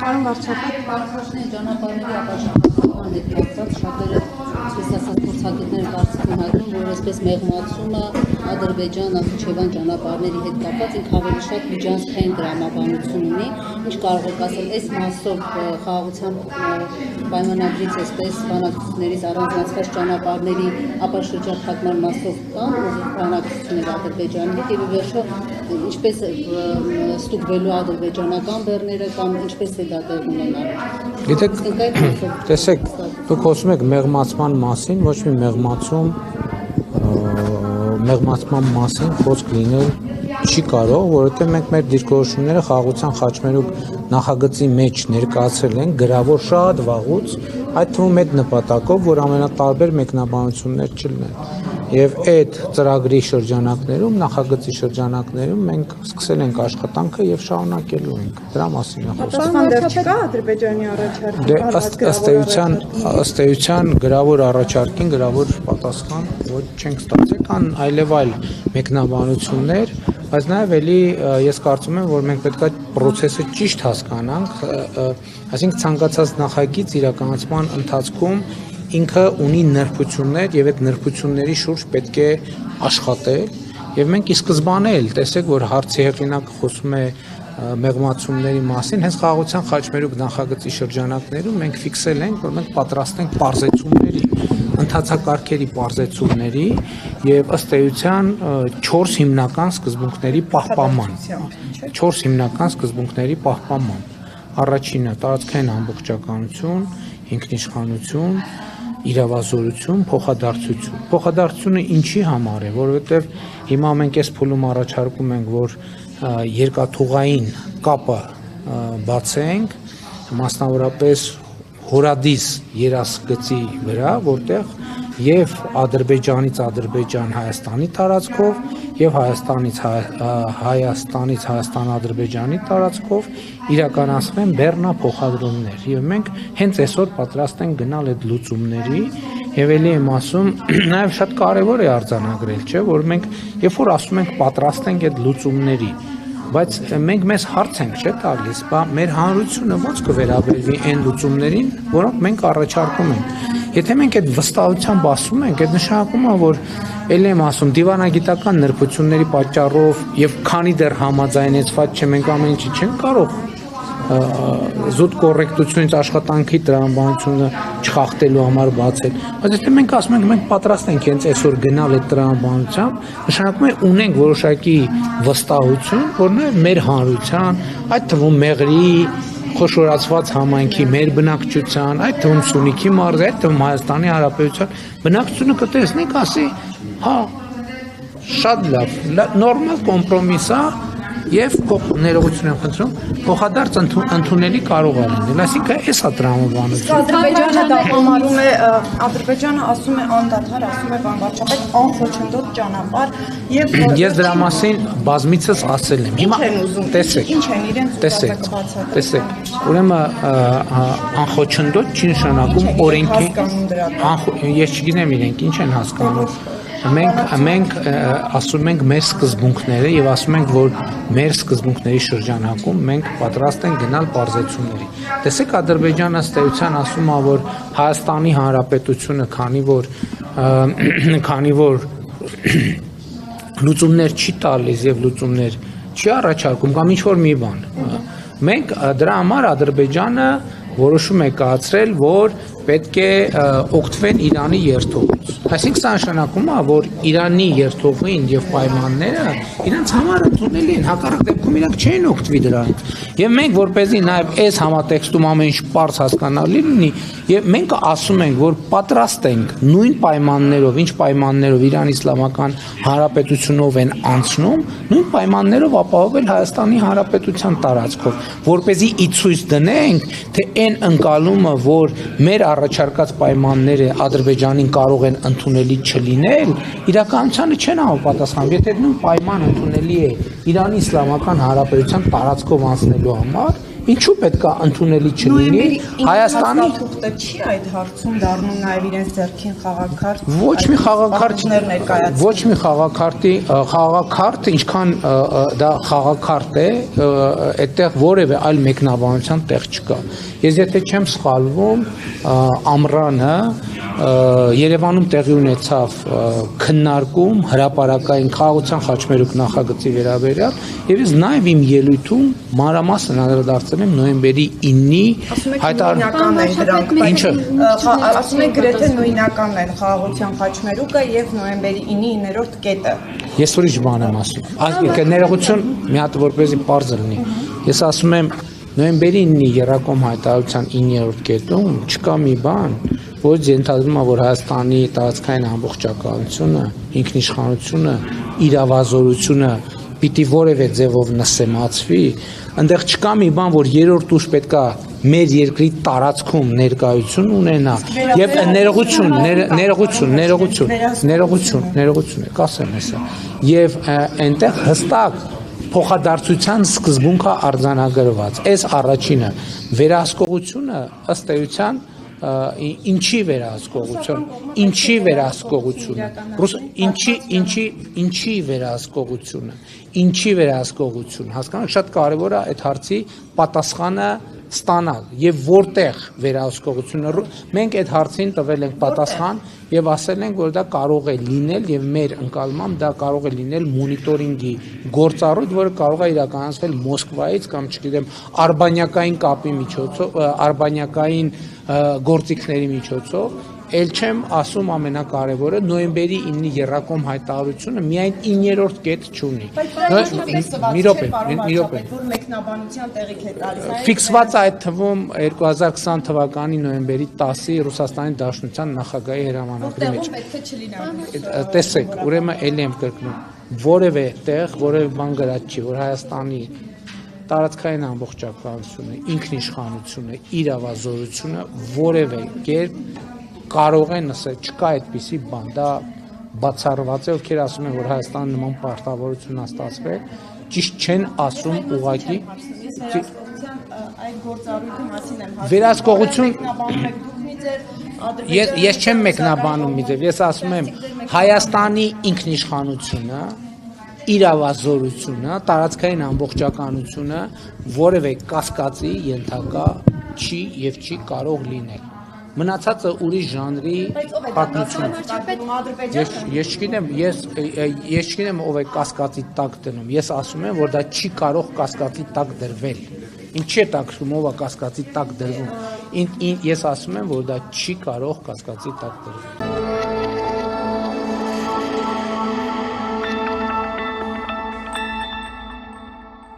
Պարոն վարչապետ, Պարզաշնի ճանապարհների ապաշխարման հետ կապված շատերը փորձագետներ կարծիք են հայտնում, որ այսպես մեղմացումը Ադրբեջան-Նախիջևան ճանապարհների հետ կապված ինքը ավելի շատ միջանցքային դրամաբանություն ունի, ինչ կարող եք ասել, այս մասով խաղաղության պայմանագրից այսպես բանակցություններից առանձնացված ճանապարհների ապաշրջափակման մասով կան բանակցություններ Ադրբեջանի հետ եւ ի վերջո ինչպես ստուգվելու ադրբեջանական բեռները կամ ինչպես է դա տեղ ունենալու։ Գիտեք, տեսեք, դուք խոսում եք մեղմացման մասին, ոչ մի մեղմացման մասին խոսք լինել չի կարող, որովհետև մենք մեր դիրքորոշումները խաղաղության խաչմերուկ նախագծի մեջ ներկայացրել ենք գրավոր շատ վաղուց, այդ թվում այդ նպատակով, որ ամենատարբեր մեկնաբանություններ չլինեն։ Եվ այդ ծրագրի շրջանակներում, նախագծի շրջանակներում մենք սկսել ենք աշխատանքը եւ շարունակելու ենք։ Դրա մասին է խոսքը։ Պատասխան դեռ չկա Ադրբեջանի առաջարկին։ Ըստ էության գրավոր առաջարկին գրավոր պատասխան ոչ չենք ստացել, կան այլև այլ մեկնաբանություններ, բայց նաեւ էլի ես կարծում եմ, որ մենք պետք է process-ը ճիշտ հասկանանք, այսինքն ցանկացած նախագիծ իրականացման ընթացքում ինքը ունի նրբություններ եւ այդ նրբությունների շուրջ պետք է աշխատել եւ մենք ի սկզբանե էլ տեսեք որ հարցի հեղինակը խոսում է մեղմացումների մասին հենց խաղաղության խաչմերուկ նախագծի շրջանակներում մենք ֆիքսել ենք որ մենք պատրաստ ենք պարզեցումների ընթացակարգերի պարզեցումների եւ ըստ էության 4 հիմնական սկզբունքների պահպանման առաջինը տարածքային ամբողջականություն ինքնիշխանություն իրավազորություն, փոխադարձություն։ Փոխադարձությունը ինչի համար է, որովհետև հիմա մենք այս փուլում առաջարկում ենք, որ երկաթուղային կապը բացենք, մասնավորապես հորադիս երասգծի վրա, որտեղ եւ Ադրբեջանից Ադրբեջան Հայաստանի տարածքով եւ Հայաստանից Հայաստան-Ադրբեջանի տարածքով իրականացվեն բեռնափոխադրումներ եւ մենք հենց այսօր պատրաստ ենք գնալ այդ լուծումների եւ ելի եմ ասում նաեւ շատ կարեւոր է արձանագրել, չէ, որ մենք երբ որ ասում ենք պատրաստ ենք այդ լուծումների բայց մենք մեզ հարց ենք չէ տալիս, բա մեր հանրությունը ո՞նց կվերաբերվի այն լուծումներին, որոնք մենք առաջարկում ենք։ Եթե մենք այդ վստահությամբ ասում ենք, այդ նշանակում է, որ ել եմ ասում, դիվանագիտական նրբությունների պատճառով եւ քանի դեռ համաձայնեցված չէ, մենք ամեն ինչի չենք կարող զուտ կոռեկտությունից աշխատանքի տրամաբանությունը չխախտելու համար բացել։ Բայց եթե մենք ասում ենք, մենք պատրաստ ենք հենց այսօր գնալ այդ տրամաբանությամբ, նշանակում է ունենք որոշակի վստահություն, որ նաև մեր հանրության, այդ թվում Մեղրի խոշորացված համայնքի մեր բնակչության, այդ թվում Սյունիքի մարզի, այդ թվում Հայաստանի Հանրապետության բնակչությունը կտեսնենք, ասի, հա, շատ լավ, նորմալ կոմպրոմիս է եւ ներողություն եմ խնդրում, փոխադարձ ընդունելի կարող է լինել, այսինքն էս է տրամաբանությունը։ Ադրբեջանը դա համարում է, Ադրբեջանը ասում է անդադար, ասում է բան վարչապետ անխոչնդոտ ճանապարհ եւ ես դրա մասին բազմիցս ասել եմ։ Հիմա տեսեք, ինչ են իրենց բացատրել։ Տեսեք, ուրեմն անխոչնդոտ չի նշանակում օրենքի ես չգիտեմ իրենք ինչ են հասկանում։ Մենք ասում ենք մեր սկզբունքները եւ ասում ենք, որ մեր սկզբունքների շրջանակում մենք պատրաստ ենք գնալ պարզեցումների։ Տեսեք, Ադրբեջանը ըստ էության ասում է, որ Հայաստանի Հանրապետությունը, քանի որ լուծումներ չի տալիս եւ լուծումներ չի առաջարկում կամ ինչ որ մի բան։ Մենք դրա համար Ադրբեջանը որոշում է կայացրել, որ պետք է օգտվեն Իրանի երթուղուց։ Այսինքն սա նշանակում է, որ Իրանի երթուղին եւ պայմանները իրանց համար ընդունելի են, հակառակ դեպքում իրանք չեն օգտվի դրանից։ Եվ մենք որպեսզի նաեւ այս համատեքստում ամեն ինչ པարզ հասկանալի լինի, եւ մենք ասում ենք, որ պատրաստ ենք նույն պայմաններով, ինչ պայմաններով Իրան Իսլամական Հանրապետությունով են անցնում, նույն պայմաններով ապահովել Հայաստանի Հանրապետության տարածքով, որպեսզի ի ցույց դնենք, թե այն ընկալումը, որ մեր առաջարկած պայմանները Ադրբեջանին կարող են ընդունելի չլինել, իրականությանը չեն համապատասխանում։ Եթե նույն պայմանը ընդունելի է Իրանի Իսլամական Հանրապետության տարածքով անցնելու համար, Ինչու պետք է ընդունելի չլինի Հայաստանի թուղթը չի այդ հարցում դառնում նաև իրենց ձեռքին խաղակարդ ոչ մի խաղակարդ ներկայացնում ոչ մի խաղակարդ ինչքան դա խաղակարդ է այդտեղ որևէ այլ մեկնաբանության տեղ չկա ես եթե չեմ սխալվում ամռանը Երևանում տեղի ունեցավ քննարկում հրապարակային խաղաղության խաչմերուկ նախագծի վերաբերյալ եւ ես նաեւ իմ ելույթում մանրամասն անդրադարձել եմ նոյեմբերի 9-ի հայտարարությունն են դրանք Ինչը ասում եք գրեթե նույնականն են խաղաղության խաչմերուկը եւ նոյեմբերի 9-ի 9-րդ կետը ես ուրիշ բան եմ ասում այսինքն ներողություն մի հատ որպեսզի པարզ լինի ես ասում եմ նոյեմբերի 9-ի երրակոմ հայտարարության 9-րդ կետում չկա մի բան որ ենթադրում է որ Հայաստանի տարածքային ամբողջականությունը ինքնիշխանությունը իրավազորությունը պիտի որևէ ձևով նսեմացվի այնտեղ չկա մի բան որ երրորդ ուժ պետքա մեր երկրի տարածքում ներկայություն ունենա եւ ներողություն կասեմ հեսա եւ այնտեղ հստակ փոխադարձության սկզբունքը արձանագրված այս առաջինը վերահսկողությունը ըստ էության ինչի վերահսկողությունը հասկանաք շատ կարևոր է այդ հարցի պատասխանը ստանալ եւ որտեղ վերահսկողությունը մենք այդ հարցին տվել ենք պատասխան եւ ասել ենք որ դա կարող է լինել եւ մեր ընկալմամբ դա կարող է լինել մոնիտորինգի գործառույթ որը կարող է իրականացվել Մոսկվայից կամ չգիտեմ արբանյակային կապի միջոցով արբանյակային գործիքների միջոցով ել չեմ ասում ամենակարևորը նոյեմբերի 9-ի երրակոմ հայտարարությունը միայն 9-րդ կետ չունի մի րոպե որ մեկնաբանության տեղիք է տալիս ֆիքսված է այդ թվում 2020 թվականի նոյեմբերի 10-ի Ռուսաստանի Դաշնության նախագահի հրամանագրի մեջ պետք է չլինի տեսեք ուրեմն ելի եմ կրկնում որևէ տեղ որևէ բան գրած չի որ Հայաստանի տարածքային ամբողջականությունը ինքնիշխանությունը իրավազորությունը որևէ կերպ կարող է նսել չկա այդպիսի բան դա բացառված է ովքեր ասում են որ Հայաստանը նման պարտավորություն ստացվել ճիշտ չեն ասում ուղղակի այդ գործառույթի մասին եմ վերահսկողություն ես չեմ մեկնաբանում մի ձև ես ասում եմ Հայաստանի ինքնիշխանությունը իրավազորությունը տարածքային ամբողջականությունը որևէ կասկածի ենթակա չի եւ չի կարող լինել մնացածը ուրիշ ժանրի պատմություն ես չգիտեմ ով է կասկածի տակ դնում ես ասում եմ որ դա չի կարող կասկածի տակ դրվել ինձ չի տակրում ով է կասկածի տակ դրվում ես ասում եմ որ դա չի կարող կասկածի տակ դրվել